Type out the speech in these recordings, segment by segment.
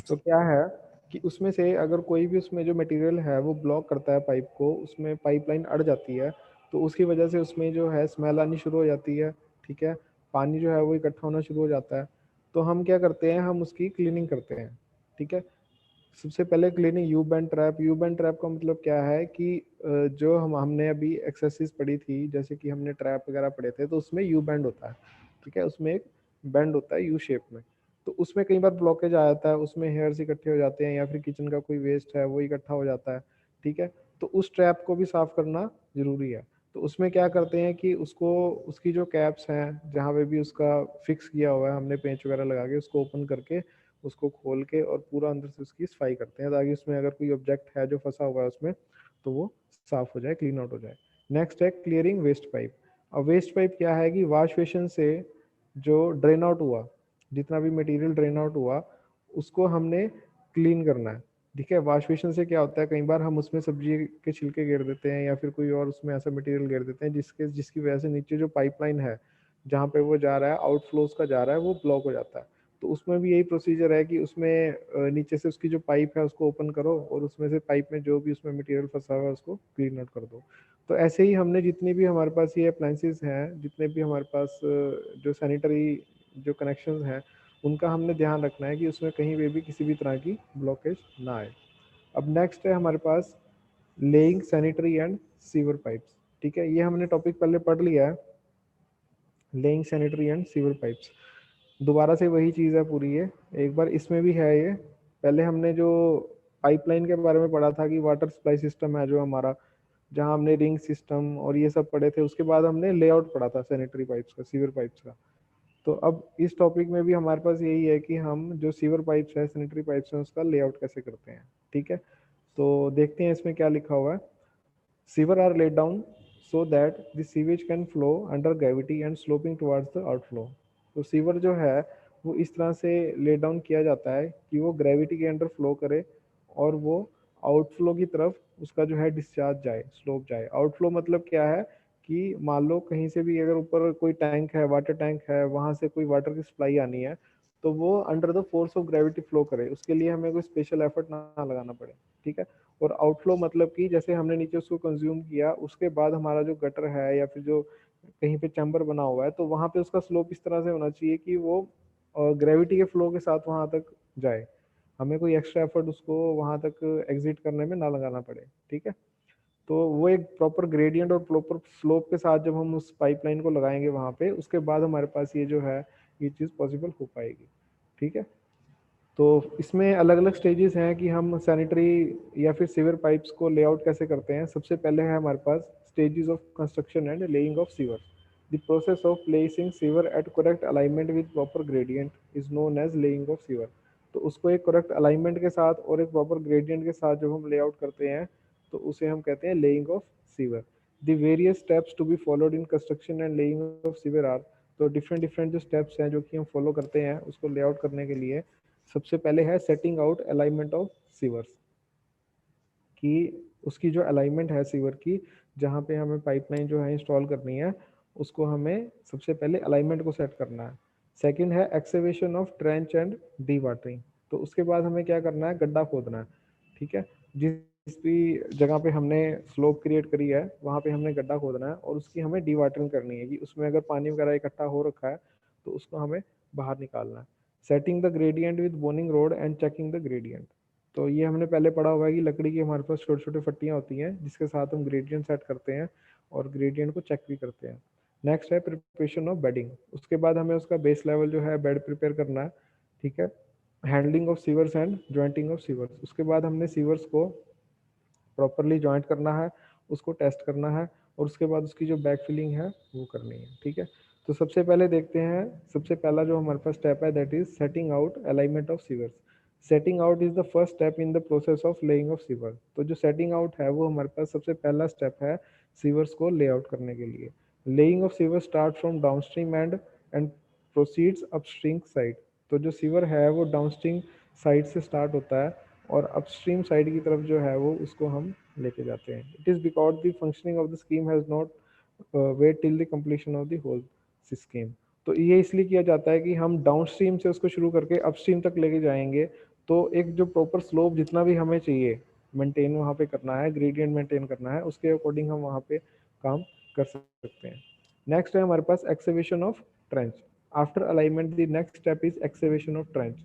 तो क्या है कि उसमें से अगर कोई भी उसमें जो मटेरियल है वो ब्लॉक करता है पाइप को, उसमें पाइपलाइन अड़ जाती है, तो उसकी वजह से उसमें जो है स्मेल आनी शुरू हो जाती है। ठीक है, पानी जो है वो इकट्ठा होना शुरू हो जाता है। तो हम क्या करते हैं, हम उसकी क्लीनिंग करते हैं। ठीक है, सबसे पहले cleaning you band trap. You band trap का मतलब क्या है कि जो हमने अभी एक्सरसाइज पढ़ी थी, जैसे कि हमने ट्रैप वगैरह पढ़े थे, तो उसमें यू बैंड होता है। ठीक है, उसमें एक बैंड होता है यू शेप में। तो उसमें कई बार ब्लॉकेज आ जाता है, उसमें हेयर्स इकट्ठे हो जाते हैं या फिर किचन का कोई वेस्ट है वो इकट्ठा हो जाता है। ठीक है, तो उस ट्रैप को भी साफ करना जरूरी है। तो उसमें क्या करते हैं कि उसको, उसकी जो कैप्स हैं जहाँ पे भी उसका फिक्स किया हुआ है हमने पेंच वगैरह लगा के, उसको ओपन करके उसको खोल के और पूरा अंदर से उसकी सफाई करते हैं, ताकि उसमें अगर कोई ऑब्जेक्ट है जो फंसा हुआ है उसमें, तो वो साफ हो जाए, क्लीन आउट हो जाए। नेक्स्ट है क्लियरिंग वेस्ट पाइप। अब वेस्ट पाइप क्या है कि वॉश बेसिन से जो ड्रेन आउट हुआ, जितना भी मटेरियल ड्रेन आउट हुआ, उसको हमने क्लीन करना है। ठीक है, वॉश बेसिन से क्या होता है, कई बार हम उसमें सब्जी के छिलके गिर देते हैं या फिर कोई और उसमें ऐसा मटेरियल गिर देते हैं जिसकी वजह से नीचे जो पाइपलाइन है जहाँ पे वो जा रहा है, आउटफ्लोज का जा रहा है, वो ब्लॉक हो जाता है। तो उसमें भी यही प्रोसीजर है कि उसमें नीचे से उसकी जो पाइप है उसको ओपन करो और उसमें से पाइप में जो भी उसमें मटेरियल फंसा हुआ है उसको क्लीन आउट कर दो। तो ऐसे ही हमने जितनी भी हमारे पास ये अप्लाइंसेस हैं, जितने भी हमारे पास जो सैनिटरी जो कनेक्शंस हैं, उनका हमने ध्यान रखना है कि उसमें कहीं पे भी किसी भी तरह की ब्लॉकेज ना आए। अब नेक्स्ट है हमारे पास laying sanitary and sewer pipes. ठीक है, ये हमने टॉपिक पहले पढ़ लिया है, laying sanitary and sewer pipes. दोबारा से वही चीज़ है पूरी, ये एक बार इसमें भी है ये। पहले हमने जो पाइपलाइन के बारे में पढ़ा था कि वाटर सप्लाई सिस्टम है जो हमारा, जहाँ हमने रिंग सिस्टम और ये सब पढ़े थे, उसके बाद हमने लेआउट पढ़ा था सैनिटरी पाइप्स का, सीवर पाइप्स का। तो अब इस टॉपिक में भी हमारे पास यही है कि हम जो सीवर पाइप्स है, सैनिटरी पाइप्स हैं, उसका लेआउट कैसे करते हैं। ठीक है, तो देखते हैं इसमें क्या लिखा हुआ है। Sewer are laid down so that the sewage can flow under gravity and sloping towards the outflow। तो सीवर जो है वो इस तरह से ले डाउन किया जाता है कि वो ग्रेविटी के अंडर फ्लो करे और वो आउटफ्लो की तरफ उसका जो है डिस्चार्ज जाए, स्लोप जाए। आउटफ्लो मतलब क्या है कि मान लो कहीं से भी अगर ऊपर कोई टैंक है, वाटर टैंक है, वहां से कोई वाटर की सप्लाई आनी है, तो वो under the force of gravity flow करे, उसके लिए हमें कोई स्पेशल एफर्ट ना लगाना पड़े। ठीक है, और आउटफ्लो मतलब कि जैसे हमने नीचे उसको कंज्यूम किया, उसके बाद हमारा जो गटर है या फिर जो कहीं पे चैम्बर बना हुआ है, तो वहां पे उसका स्लोप इस तरह से होना चाहिए कि वो ग्रेविटी के फ्लो के साथ वहां तक जाए, हमें कोई एक्स्ट्रा एफर्ट उसको वहां तक एग्जिट करने में ना लगाना पड़े। ठीक है, तो वो एक प्रॉपर ग्रेडियंट और प्रॉपर स्लोप के साथ जब हम उस पाइपलाइन को लगाएंगे वहां पे, उसके बाद हमारे पास ये जो है ये चीज़ पॉसिबल हो पाएगी। ठीक है, तो इसमें अलग अलग स्टेजेस हैं कि हम सैनिटरी या फिर सीवर पाइप्स को लेआउट कैसे करते हैं। सबसे पहले है हमारे पास stages of construction and laying of sewer. The process of placing sewer at correct alignment with proper gradient is known as laying of sewer. तो उसको एक करेक्ट अलाइनमेंट के साथ और एक प्रॉपर ग्रेडियंट के साथ जब हम लेआउट करते हैं, तो उसे हम कहते हैं laying of sewer. The various steps to be followed in construction and laying of sewer are. तो डिफरेंट डिफरेंट जो स्टेप्स हैं जो कि हम फॉलो करते हैं उसको लेआउट करने के लिए, सबसे पहले है setting out alignment of sewers, कि उसकी जो अलाइनमेंट है सीवर की, जहाँ पे हमें पाइपलाइन जो है इंस्टॉल करनी है, उसको हमें सबसे पहले अलाइनमेंट को सेट करना है। सेकंड है excavation of trench and D watering. तो उसके बाद हमें क्या करना है, गड्ढा खोदना है। ठीक है, जिस भी जगह पे हमने स्लोप क्रिएट करी है वहाँ पे हमने गड्ढा खोदना है और उसकी हमें डी वाटरिंग करनी है, कि उसमें अगर पानी वगैरह इकट्ठा हो रखा है तो उसको हमें बाहर निकालना है। Setting the gradient with boning road and checking the gradient. तो ये हमने पहले पढ़ा हुआ है कि लकड़ी की हमारे पास छोटे छोटे फट्टियाँ होती हैं जिसके साथ हम ग्रेडियंट सेट करते हैं और ग्रेडियंट को चेक भी करते हैं। नेक्स्ट है प्रिपरेशन ऑफ बेडिंग। उसके बाद हमें उसका बेस लेवल जो है बेड प्रिपेयर करना है। ठीक है, handling of sewers and jointing of sewers. उसके बाद हमने सीवर्स को प्रॉपरली जॉइंट करना है, उसको टेस्ट करना है और उसके बाद उसकी जो बैक फिलिंग है वो करनी है। ठीक है, तो सबसे पहले देखते हैं, सबसे पहला जो हमारे पास स्टेप है that is setting out alignment of sewers. Setting out is the first step in the process of laying of sewer. तो जो सेटिंग आउट है वो हमारे पास सबसे पहला स्टेप है सीवर्स को लेआउट करने के लिए। Laying of sewer start from downstream and proceeds upstream side. तो जो सीवर है वो डाउनस्ट्रीम साइड से स्टार्ट होता है और अपस्ट्रीम साइड की तरफ जो है वो उसको हम लेके जाते हैं। It is because the functioning of the scheme has not wait till the completion of the whole scheme. तो ये इसलिए किया जाता है कि हम डाउनस्ट्रीम से उसको शुरू करके अपस्ट्रीम तक लेके जाएंगे, तो एक जो प्रॉपर स्लोप जितना भी हमें चाहिए मेंटेन वहाँ पे करना है, ग्रेडियंट मेंटेन करना है, उसके अकॉर्डिंग हम वहाँ पे काम कर सकते हैं। नेक्स्ट है हमारे पास excavation of trench. After alignment the next step is excavation of trench.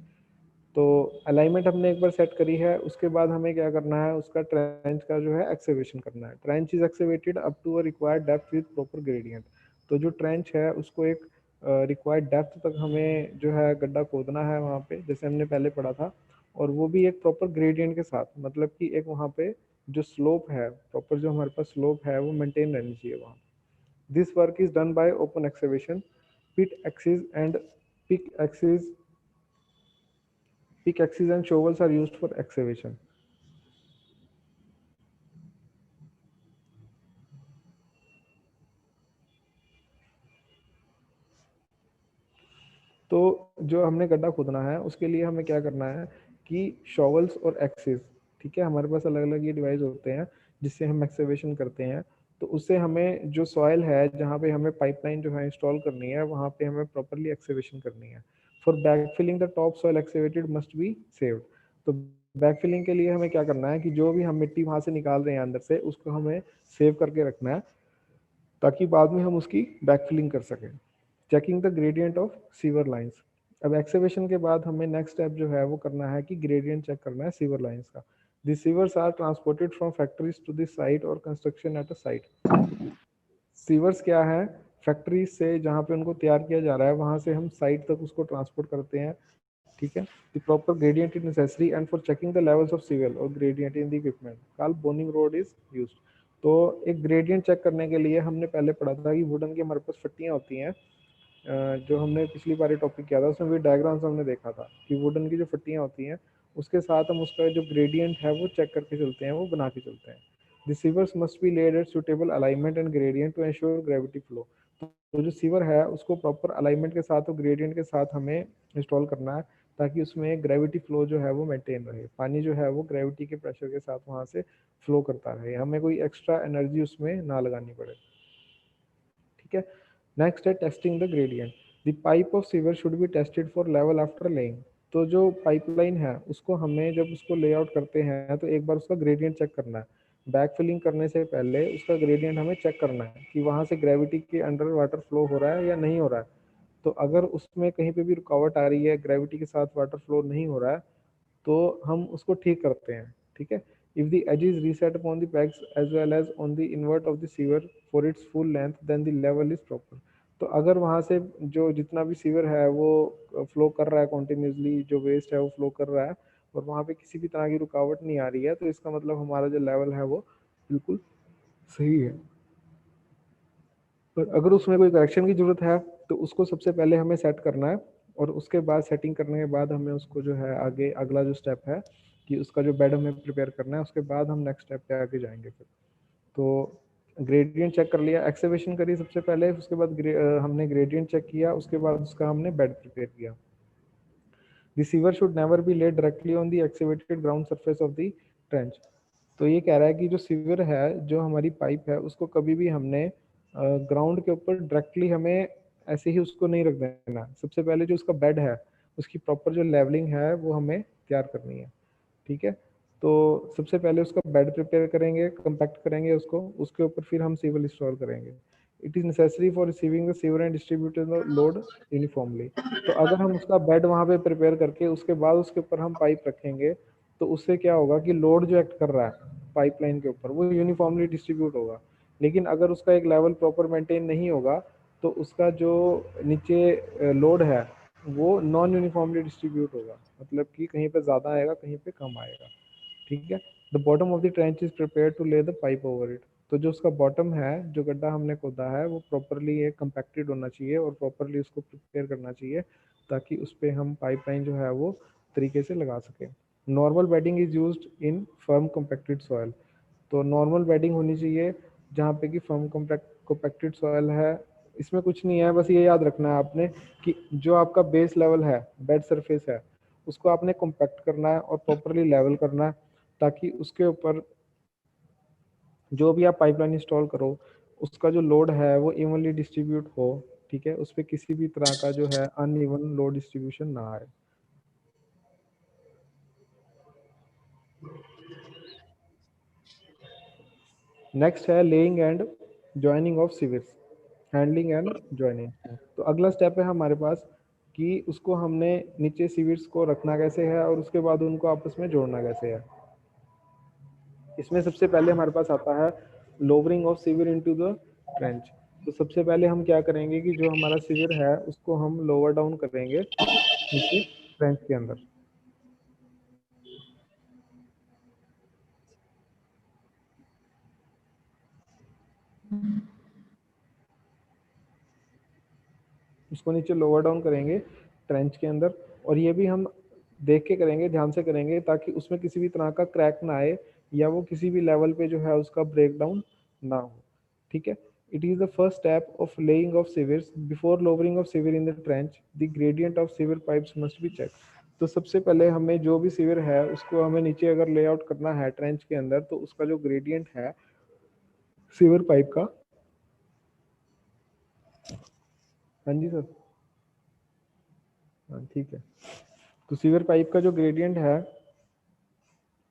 तो अलाइनमेंट हमने एक बार सेट करी है, उसके बाद हमें क्या करना है, उसका ट्रेंच का जो है एक्सकेवेशन करना है। Trench is excavated up to a required depth with proper gradient. तो जो ट्रेंच है उसको एक रिक्वायर्ड डेप्थ तक हमें जो है गड्ढा खोदना है वहाँ पे, जैसे हमने पहले पढ़ा था, और वो भी एक प्रॉपर ग्रेडियंट के साथ, मतलब कि एक वहाँ पे जो स्लोप है, प्रॉपर जो हमारे पास स्लोप है वो मेंटेन रहनी चाहिए वहाँ। This work is done by open excavation, pit axes and pick axes pickaxes and shovels are used for excavation. तो जो हमने गड्ढा खोदना है उसके लिए हमें क्या करना है कि शॉवल्स और एक्सिस, ठीक है, हमारे पास अलग अलग ये डिवाइस होते हैं जिससे हम एक्सकेवेशन करते हैं। तो उससे हमें जो सॉइल है जहाँ पे हमें पाइपलाइन जो है इंस्टॉल करनी है वहाँ पे हमें प्रॉपरली एक्सकेवेशन करनी है। For backfilling the top soil excavated must be saved. तो बैकफिलिंग के लिए हमें क्या करना है कि जो भी हम मिट्टी वहाँ से निकाल रहे हैं अंदर से, उसको हमें सेव करके रखना है ताकि बाद में हम उसकी बैकफिलिंग कर सकें। Checking the gradient of sewer lines. अब एक्सकेवेशन के बाद हमें नेक्स्ट स्टेप जो है वो करना है कि ग्रेडियंट चेक करना है सीवर लाइंस का। The sewers are transported from factories to the site और construction at a site. Sewers क्या है, फैक्ट्री से जहाँ पे उनको तैयार किया जा रहा है वहाँ से हम साइट तक उसको ट्रांसपोर्ट करते हैं, ठीक है। The proper gradient is necessary and for checking the levels of sewer और gradient in the equipment called boning rod is used. तो एक ग्रेडियंट चेक करने के लिए हमने पहले पढ़ा था कि वुडन की हमारे पास फट्टियाँ होती हैं, जो हमने पिछली बार टॉपिक किया था उसमें भी डायग्राम्स हमने देखा था कि वुडन की जो फट्टियाँ होती हैं उसके साथ हम उसका जो ग्रेडियंट है वो चेक करके चलते हैं, वो बना के चलते हैं। The sewers must be laid at suitable alignment and gradient to ensure gravity flow. तो जो सीवर है उसको प्रॉपर अलाइनमेंट के साथ और ग्रेडियंट के साथ हमें इंस्टॉल करना है ताकि उसमें ग्रेविटी फ्लो जो है वो मेंटेन रहे, पानी जो है वो ग्रेविटी के प्रेशर के साथ वहाँ से फ्लो करता रहे, हमें कोई एक्स्ट्रा एनर्जी उसमें ना लगानी पड़े, ठीक है। नेक्स्ट है testing the gradient. The pipe of sewer should be tested for level after laying. तो जो पाइपलाइन है उसको हमें जब उसको लेआउट करते हैं तो एक बार उसका ग्रेडियंट चेक करना है। बैक फिलिंग करने से पहले उसका ग्रेडियंट हमें चेक करना है कि वहाँ से ग्रेविटी के अंडर वाटर फ्लो हो रहा है या नहीं हो रहा है। तो अगर उसमें कहीं पे भी रुकावट आ रही है, ग्रेविटी के साथ वाटर फ्लो नहीं हो रहा है, तो हम उसको ठीक करते हैं, ठीक है। If the edge is reset upon the pegs as well as on the invert of the sewer for its full length then the level is proper। तो अगर वहाँ से जो जितना भी सीवर है वो फ्लो कर रहा है कॉन्टिन्यूसली, जो वेस्ट है वो फ्लो कर रहा है और वहाँ पे किसी भी तरह की रुकावट नहीं आ रही है, तो इसका मतलब हमारा जो लेवल है वो बिल्कुल सही है। पर अगर उसमें कोई करेक्शन की जरूरत है तो उसको सबसे पहले हमें सेट करना है, और उसके बाद सेटिंग करने के बाद हमें उसको जो है आगे अगला जो स्टेप है कि उसका जो बेड हमें प्रिपेयर करना है, उसके बाद हम नेक्स्ट स्टेप पे आगे जाएंगे फिर। तो ग्रेडियंट चेक कर लिया, एक्सकेवेशन करी सबसे पहले, उसके बाद हमने ग्रेडियंट चेक किया, उसके बाद उसका हमने बेड प्रिपेयर किया। The sewer should never be laid directly on the excavated ground surface of the trench. तो ये कह रहा है कि जो सीवर है, जो हमारी पाइप है, उसको कभी भी हमने ग्राउंड के ऊपर डायरेक्टली हमें ऐसे ही उसको नहीं रख देना। सबसे पहले जो उसका बेड है उसकी प्रॉपर जो लेवलिंग है वो हमें तैयार करनी है, ठीक है। तो सबसे पहले उसका बेड प्रिपेयर करेंगे, कंपैक्ट करेंगे उसको, उसके ऊपर फिर हम सीवर इंस्टॉल करेंगे। It is necessary for receiving the sewer and distributing the load uniformly. तो अगर हम उसका बेड वहाँ पे प्रिपेयर करके उसके बाद उसके ऊपर हम पाइप रखेंगे तो उससे क्या होगा कि लोड जो एक्ट कर रहा है पाइपलाइन के ऊपर वो यूनिफॉर्मली डिस्ट्रीब्यूट होगा। लेकिन अगर उसका एक लेवल प्रॉपर मेंटेन नहीं होगा तो उसका जो नीचे लोड है वो नॉन यूनिफॉर्मली डिस्ट्रीब्यूट होगा, मतलब कि कहीं पे ज़्यादा आएगा कहीं पे कम आएगा, ठीक है। The bottom of the trench is prepare to lay the pipe over it. तो जो उसका बॉटम है, जो गड्ढा हमने खोदा है, वो प्रॉपरली एक कंपैक्टेड होना चाहिए और प्रॉपरली उसको प्रिपेयर करना चाहिए ताकि उस पर हम पाइपलाइन जो है वो तरीके से लगा सकें। Normal bedding is used in firm compacted soil. तो नॉर्मल बेडिंग होनी चाहिए जहाँ पे कि फर्म कंपैक्टेड सॉइल है। इसमें कुछ नहीं है, बस ये याद रखना है आपने कि जो आपका बेस लेवल है, बेड सरफेस है, उसको आपने कॉम्पैक्ट करना है और प्रॉपरली लेवल करना है ताकि उसके ऊपर जो भी आप पाइपलाइन इंस्टॉल करो उसका जो लोड है वो इवनली डिस्ट्रीब्यूट हो, ठीक है, उस पर किसी भी तरह का जो है अनइवन लोड डिस्ट्रीब्यूशन ना आए। नेक्स्ट है laying and joining of sewers, handling and joining. तो अगला स्टेप है हमारे पास कि उसको हमने नीचे सीवर्स को रखना कैसे है और उसके बाद उनको आपस में जोड़ना कैसे है। इसमें सबसे पहले हमारे पास आता है lowering of sewer into the trench. तो सबसे पहले हम क्या करेंगे कि जो हमारा सीवर है उसको हम लोअर डाउन करेंगे नीचे ट्रेंच के अंदर। उसको नीचे लोअर डाउन करेंगे ट्रेंच के अंदर, और ये भी हम देख के करेंगे, ध्यान से करेंगे, ताकि उसमें किसी भी तरह का क्रैक ना आए या वो किसी भी लेवल पे जो है उसका ब्रेक डाउन ना हो। ठीक है, it is the first step of laying of sewers before lowering of sewer in the trench the gradient of sewer pipes must be check. तो सबसे पहले हमें जो भी सीवर है उसको हमें नीचे अगर लेआउट करना है ट्रेंच के अंदर, तो उसका जो ग्रेडियंट है सीवर पाइप का। हाँ जी सर। हाँ ठीक है, तो सीवर पाइप का जो ग्रेडियंट है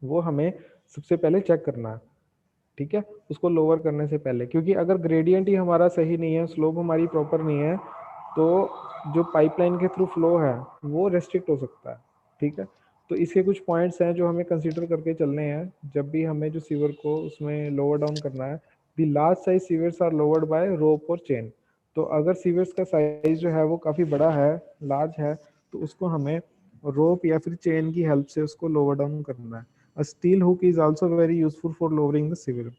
वो हमें सबसे पहले चेक करना है। ठीक है, उसको लोअर करने से पहले, क्योंकि अगर ग्रेडियंट ही हमारा सही नहीं है, स्लोप हमारी प्रॉपर नहीं है, तो जो पाइपलाइन के थ्रू फ्लो है वो रेस्ट्रिक्ट हो सकता है। ठीक है, तो इसके कुछ पॉइंट्स हैं जो हमें कंसीडर करके चलने हैं जब भी हमें जो सीवर को उसमें लोअर डाउन करना है। The large size sewers are lowered by rope और चेन। तो अगर सीवर्स का साइज जो है वो काफ़ी बड़ा है, लार्ज है, तो उसको हमें रोप या फिर चेन की हेल्प से उसको लोअर डाउन करना है। A steel hook is also very useful for lowering the sewer.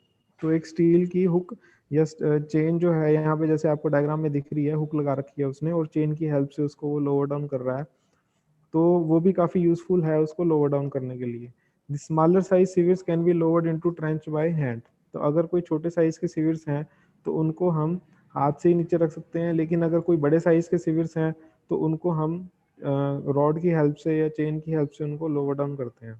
तो एक स्टील की हुक या चेन जो है, यहाँ पे जैसे आपको डायग्राम में दिख रही है, हुक लगा रखी है उसने और चेन की हेल्प से उसको वो लोअर डाउन कर रहा है, तो वो भी काफ़ी यूजफुल है उसको लोअर डाउन करने के लिए। The smaller size sewers can be lowered into trench by hand. तो अगर कोई छोटे साइज के सीवर्स हैं तो उनको हम हाथ से ही नीचे रख सकते हैं, लेकिन अगर कोई बड़े साइज के सीवर्स हैं तो उनको हम रॉड की हेल्प से या चेन की हेल्प से उनको लोअर डाउन करते हैं।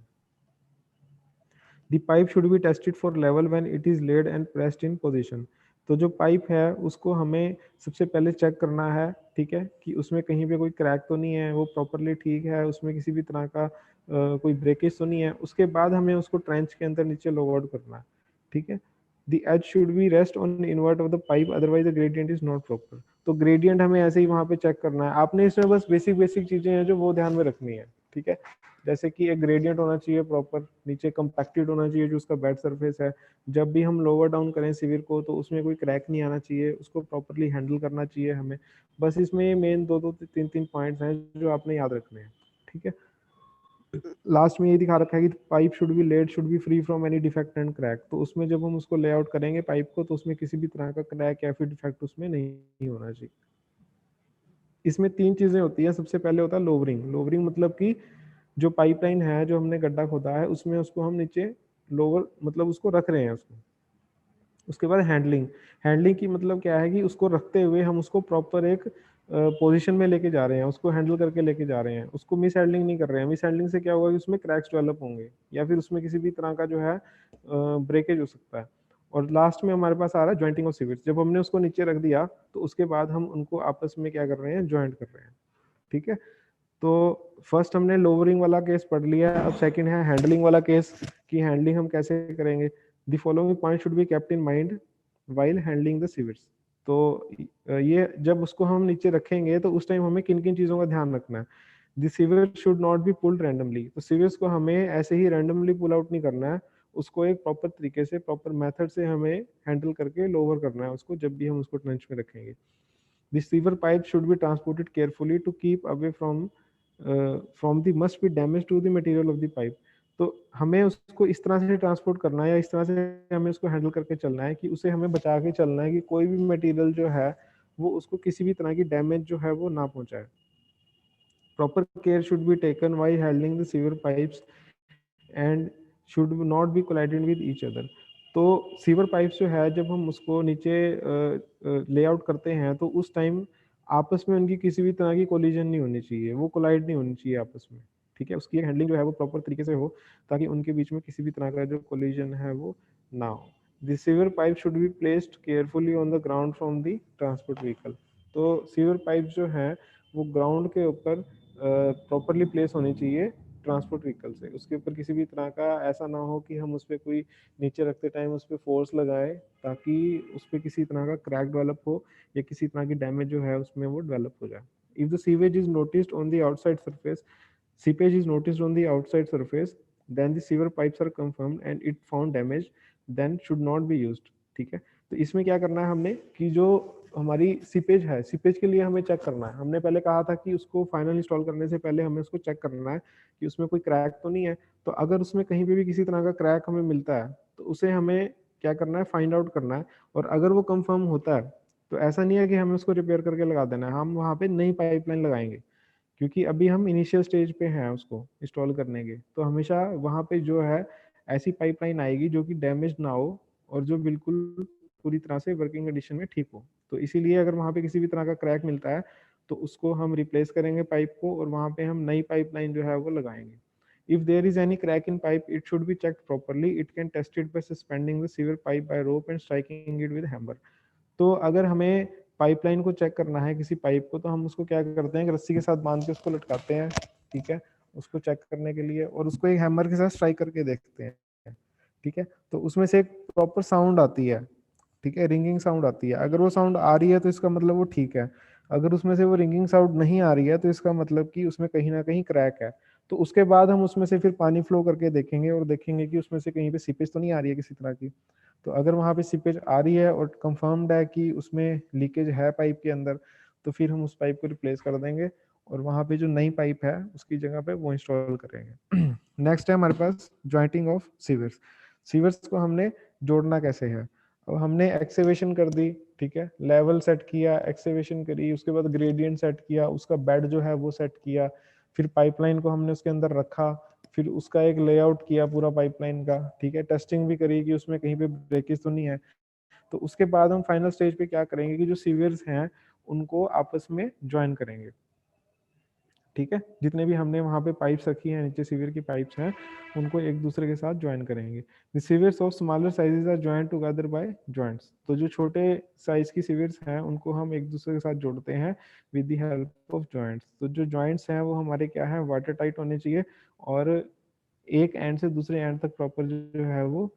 The pipe should be tested for level when it is laid and pressed in position। तो जो पाइप है उसको हमें सबसे पहले चेक करना है, ठीक है, कि उसमें कहीं पे कोई क्रैक तो नहीं है, वो प्रॉपरली ठीक है, उसमें किसी भी तरह का कोई ब्रेकेज तो नहीं है। उसके बाद हमें उसको ट्रेंच के अंदर नीचे लोअर करना है। ठीक है, the edge should be rest on invert of the pipe otherwise the gradient is not proper. तो ग्रेडियंट हमें ऐसे ही वहां पे चेक करना है। आपने इसमें बस बेसिक बेसिक चीजें हैं जो वो ध्यान में रखनी है। ठीक है, जैसे कि एक ग्रेडियंट होना चाहिए प्रॉपर, नीचे कंपैक्टेड होना चाहिए जो उसका बेड सरफेस है। जब भी हम लोअर डाउन करें सिविर को तो उसमें कोई क्रैक नहीं आना चाहिए, उसको प्रॉपरली हैंडल करना चाहिए हमें। बस इसमें मेन दो दो तीन तीन पॉइंट्स हैं जो आपने याद रखने हैं। ठीक है, लास्ट में ये दिखा रखा है कि pipe should be laid should be free from any defect and crack. तो उसमें जब हम उसको लेआउट करेंगे पाइप को, तो उसमें किसी भी तरह का क्रैक या फिर डिफेक्ट उसमें नहीं होना चाहिए। इसमें तीन चीजें होती हैं। सबसे पहले होता है लोवरिंग। लोवरिंग मतलब कि जो पाइपलाइन है, जो हमने गड्ढा खोदा है, उसमें उसको हम नीचे लोअर मतलब उसको रख रहे हैं उसको। उसके बाद हैंडलिंग। हैंडलिंग की मतलब क्या है कि उसको रखते हुए हम उसको प्रॉपर एक पोजीशन में लेके जा रहे हैं, उसको हैंडल करके लेके जा रहे हैं, उसको मिस हैंडलिंग नहीं कर रहे हैं। मिस हैंडलिंग से क्या होगा कि उसमें क्रैक्स डेवलप होंगे या फिर उसमें किसी भी तरह का जो है ब्रेकेज हो सकता है। और लास्ट में हमारे पास आ रहा है ज्वाइंटिंग ऑफ सीवर्स। जब हमने उसको नीचे रख दिया तो उसके बाद हम उनको आपस में क्या कर रहे हैं, ज्वाइंट कर रहे हैं। ठीक है, तो फर्स्ट हमने लोअरिंग वाला केस पढ़ लिया, अब सेकंड है हैंडलिंग वाला केस कि हैंडलिंग हम कैसे करेंगे। The following point should be kept in mind while handling the sewers. तो ये जब उसको हम नीचे रखेंगे तो उस टाइम हमें किन किन चीज़ों का ध्यान रखना है। The sewer should not be pulled randomly. तो सीवर्स को हमें ऐसे ही रैंडमली पुल आउट नहीं करना है, उसको एक प्रॉपर तरीके से प्रॉपर मेथड से हमें हैंडल करके लोअर करना है उसको जब भी हम उसको ट्रेंच में रखेंगे। The receiver pipe should be transported carefully to keep away from the must be damage to the material of the pipe। तो हमें उसको इस तरह से ट्रांसपोर्ट करना है या इस तरह से हमें उसको हैंडल करके चलना है कि उसे हमें बचा के चलना है कि कोई भी मटेरियल जो है वो उसको किसी भी तरह की डैमेज जो है वो ना पहुंचाए। Proper care should be taken while handling the sewer pipes and should not be collided with each other. तो सीवर पाइप्स जो है जब हम उसको नीचे लेआउट करते हैं तो उस टाइम आपस में उनकी किसी भी तरह की कोलिजन नहीं होनी चाहिए, वो कोलाइड नहीं होनी चाहिए आपस में। ठीक है, उसकी हैंडलिंग जो है वो प्रॉपर तरीके से हो ताकि उनके बीच में किसी भी तरह का जो कोलिजन है वो ना हो। The sewer pipe should be placed carefully on the ground from the transport vehicle. तो सीवर पाइप जो है वो ग्राउंड के ऊपर प्रॉपरली प्लेस होनी चाहिए ट्रांसपोर्ट व्हीकल से। उसके ऊपर किसी भी तरह का ऐसा ना हो कि हम उस पर कोई नीचे रखते टाइम उस पर फोर्स लगाए, ताकि उस पर किसी तरह का क्रैक डेवलप हो या किसी तरह की डैमेज जो है उसमें वो डेवलप हो जाए। If the sewage is noticed on the outside surface, seepage is noticed on the outside surface, then the sewer pipes are confirmed and it found damage, then should not be used। ठीक है, तो इसमें क्या करना है हमने कि जो हमारी सीपेज है, सीपेज के लिए हमें चेक करना है। हमने पहले कहा था कि उसको फाइनल इंस्टॉल करने से पहले हमें उसको चेक करना है कि उसमें कोई क्रैक तो नहीं है। तो अगर उसमें कहीं पे भी किसी तरह का क्रैक हमें मिलता है तो उसे हमें क्या करना है, फाइंड आउट करना है। और अगर वो कंफर्म होता है तो ऐसा नहीं है कि हमें उसको रिपेयर करके लगा देना है, हम वहाँ पे नई पाइपलाइन लगाएंगे, क्योंकि अभी हम इनिशियल स्टेज पे हैं उसको इंस्टॉल करने के। तो हमेशा वहाँ पे जो है ऐसी पाइपलाइन आएगी जो कि डैमेज ना हो और जो बिल्कुल पूरी तरह से वर्किंग कंडीशन में ठीक हो। तो इसीलिए अगर वहाँ पे किसी भी तरह का क्रैक मिलता है तो उसको हम रिप्लेस करेंगे पाइप को, और वहाँ पे हम नई पाइपलाइन जो है वो लगाएंगे। If there is any crack in pipe, it should be checked properly. It can test it by suspending the sewer pipe by rope and striking it with hammer। तो अगर हमें पाइपलाइन को चेक करना है किसी पाइप को, तो हम उसको क्या करते हैं कि रस्सी के साथ बांध के उसको लटकाते हैं, ठीक है, उसको चेक करने के लिए, और उसको एक हैमर के साथ स्ट्राइक करके देखते हैं। ठीक है, तो उसमें से एक प्रॉपर साउंड आती है, ठीक है, रिंगिंग साउंड आती है। अगर वो साउंड आ रही है तो इसका मतलब वो ठीक है। अगर उसमें से वो रिंगिंग साउंड नहीं आ रही है तो इसका मतलब कि उसमें कहीं ना कहीं क्रैक है। तो उसके बाद हम उसमें से फिर पानी फ्लो करके देखेंगे और देखेंगे कि उसमें से कहीं पे सीपेज तो नहीं आ रही है किसी तरह की। तो अगर वहाँ पे सीपेज आ रही है और कंफर्म्ड है कि उसमें लीकेज है पाइप के अंदर, तो फिर हम उस पाइप को रिप्लेस कर देंगे और वहाँ पे जो नई पाइप है उसकी जगह पे वो इंस्टॉल करेंगे। नेक्स्ट है हमारे पास जॉइंटिंग ऑफ सीवर्स। सीवर्स को हमने जोड़ना कैसे है। अब हमने एक्सेवेशन कर दी, ठीक है, लेवल सेट किया, एक्सेवेशन करी, उसके बाद ग्रेडियंट सेट किया, उसका बेड जो है वो सेट किया, फिर पाइपलाइन को हमने उसके अंदर रखा, फिर उसका एक लेआउट किया पूरा पाइपलाइन का, ठीक है, टेस्टिंग भी करी कि उसमें कहीं पे ब्रेकेज तो नहीं है। तो उसके बाद हम फाइनल स्टेज पे क्या करेंगे कि जो सीवियर्स हैं उनको आपस में ज्वाइन करेंगे। ठीक है, जितने भी हमने वहाँ पे पाइप्स रखी हैं, नीचे सीवियर की पाइप्स हैं, उनको एक दूसरे के साथ ज्वाइन करेंगे। The sewers of smaller sizes are joint together by joints. तो जो छोटे साइज की सीवियर्स हैं उनको हम एक दूसरे के साथ जोड़ते हैं with the help of joints. तो जो जॉइंट्स हैं वो हमारे क्या है, वाटर टाइट होने चाहिए और एक एंड से दूसरे एंड तक प्रॉपर जो है वो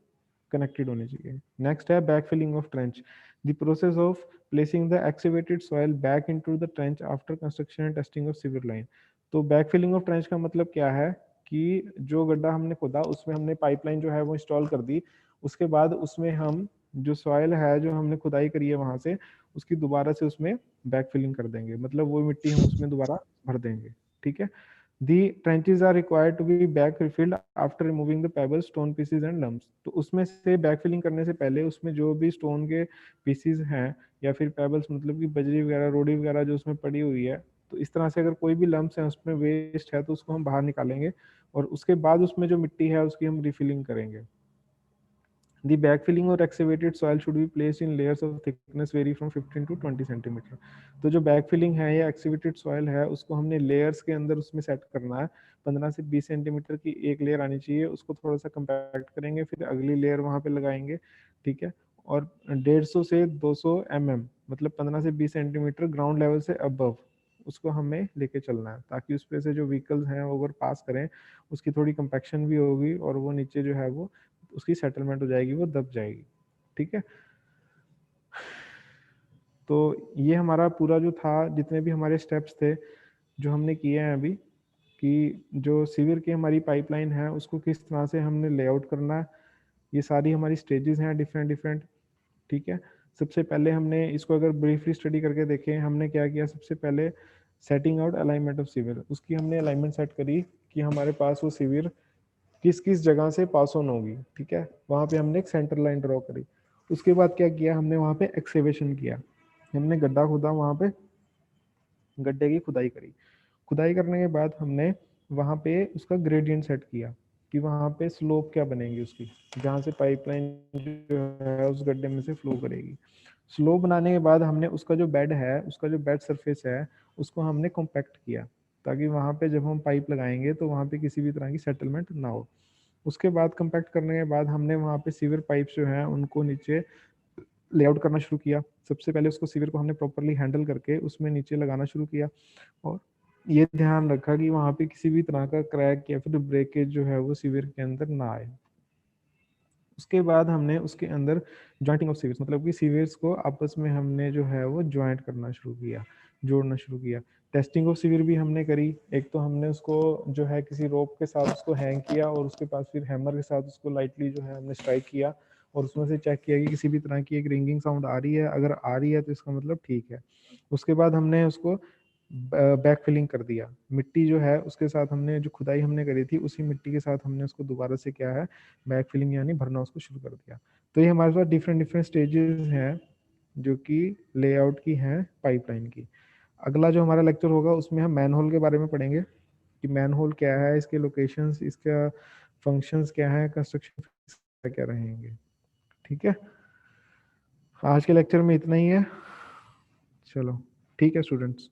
कनेक्टेड होने चाहिए। नेक्स्ट है back filling of trench, the process of placing the activated soil back into the trench after construction and testing of sewer line. तो बैक फिलिंग ऑफ ट्रेंच का मतलब क्या है कि जो गड्ढा हमने खोदा उसमें हमने पाइपलाइन जो है वो इंस्टॉल कर दी, उसके बाद उसमें हम जो सॉइल है जो हमने खुदाई करी है वहां से उसकी दोबारा से उसमें बैक फिलिंग कर देंगे, मतलब वो मिट्टी हम उसमें दोबारा भर देंगे। ठीक है, The trenches are required to be back refilled after removing the pebbles, stone pieces and lumps। तो उसमें से बैक फिलिंग करने से पहले उसमें जो भी स्टोन के पीसीज हैं या फिर पेबल्स मतलब कि बजरी वगैरह रोड़ी वगैरह जो उसमें पड़ी हुई है, तो इस तरह से अगर कोई भी लम्प्स है उसमें वेस्ट है तो उसको हम बाहर निकालेंगे और उसके बाद उसमें जो मिट्टी है उसकी हम रिफिलिंग करेंगे। The backfilling or excavated soil should be placed in layers of thickness vary from 15 to 20 centimetre. तो जो बैकफिलिंग है या एक्सीवेटेड सॉइल है उसको हमने लेयर्स के अंदर उसमें सेट करना है। 15 से 20 सेंटीमीटर की एक लेयर आनी चाहिए, उसको थोड़ा सा कंपैक्ट करेंगे, फिर अगली लेयर वहां पे लगाएंगे। ठीक है, और 150 से 200 मतलब 15 से 20 सेंटीमीटर ग्राउंड लेवल से अबव उसको हमें लेके चलना है, ताकि उस पे से जो व्हीकल्स हैं वो अगर पास करें उसकी थोड़ी कंपैक्शन भी होगी और वो नीचे जो है वो उसकी सेटलमेंट हो जाएगी, वो दब जाएगी। ठीक है, तो ये हमारा पूरा जो था, जितने भी हमारे स्टेप्स थे जो हमने किए हैं अभी, कि जो सीवर की हमारी पाइपलाइन है उसको किस तरह से हमने लेआउट करना है, ये सारी हमारी स्टेजेस हैं डिफरेंट डिफरेंट। ठीक है, सबसे पहले हमने इसको अगर ब्रीफली स्टडी करके देखें, हमने क्या किया, सबसे पहले setting out alignment of sewer, उसकी हमने अलाइनमेंट सेट करी कि हमारे पास वो सीवर किस किस जगह से पास ऑन होगी। ठीक है, वहाँ पे हमने एक सेंटर लाइन ड्रॉ करी। उसके बाद क्या किया हमने, वहाँ पे एक्सेवेशन किया, हमने गड्ढा खोदा, वहाँ पे गड्ढे की खुदाई करी। खुदाई करने के बाद हमने वहाँ पे उसका ग्रेडियंट सेट किया कि वहाँ पे स्लोप क्या बनेगी उसकी, जहाँ से पाइपलाइन जो है उस गड्ढे में से फ्लो करेगी। स्लोप बनाने के बाद हमने उसका जो बेड है, उसका जो बेड सरफेस है उसको हमने कॉम्पैक्ट किया, ताकि वहाँ पे जब हम पाइप लगाएंगे तो वहाँ पे किसी भी तरह की सेटलमेंट ना हो। उसके बाद कंपैक्ट करने के बाद हमने वहाँ पे सीवर पाइप्स जो हैं उनको नीचे लेआउट करना शुरू किया। सबसे पहले उसको सीवर को हमने प्रॉपरली हैंडल करके उसमें नीचे लगाना शुरू किया, और ये ध्यान रखा कि वहाँ पे किसी भी तरह का क्रैक या फिर ब्रेकेज जो है वो सीवर के अंदर ना आए। उसके बाद हमने उसके अंदर जॉइंटिंग ऑफ सीवर्स, मतलब कि सीवर्स को आपस में हमने जो है वो ज्वाइंट करना शुरू किया, जोड़ना शुरू किया। टेस्टिंग ऑफ सीवर भी हमने करी। एक तो हमने उसको जो है किसी रोप के साथ उसको हैंग किया, और उसके पास फिर हैमर के साथ उसको लाइटली जो है हमने स्ट्राइक किया, और उसमें से चेक किया कि किसी भी तरह की एक रिंगिंग साउंड आ रही है। अगर आ रही है तो इसका मतलब ठीक है। उसके बाद हमने उसको बैक फिलिंग कर दिया। मिट्टी जो है उसके साथ हमने जो खुदाई हमने करी थी उसी मिट्टी के साथ हमने उसको दोबारा से क्या है बैक फिलिंग यानी भरना उसको शुरू कर दिया। तो ये हमारे पास डिफरेंट डिफरेंट स्टेजेस हैं जो कि लेआउट की हैं पाइपलाइन की। अगला जो हमारा लेक्चर होगा उसमें हम मैनहोल के बारे में पढ़ेंगे कि मैनहोल क्या है, इसके लोकेशंस, इसका फंक्शंस क्या है, कंस्ट्रक्शन क्या क्या रहेंगे। ठीक है, आज के लेक्चर में इतना ही है। चलो ठीक है स्टूडेंट्स।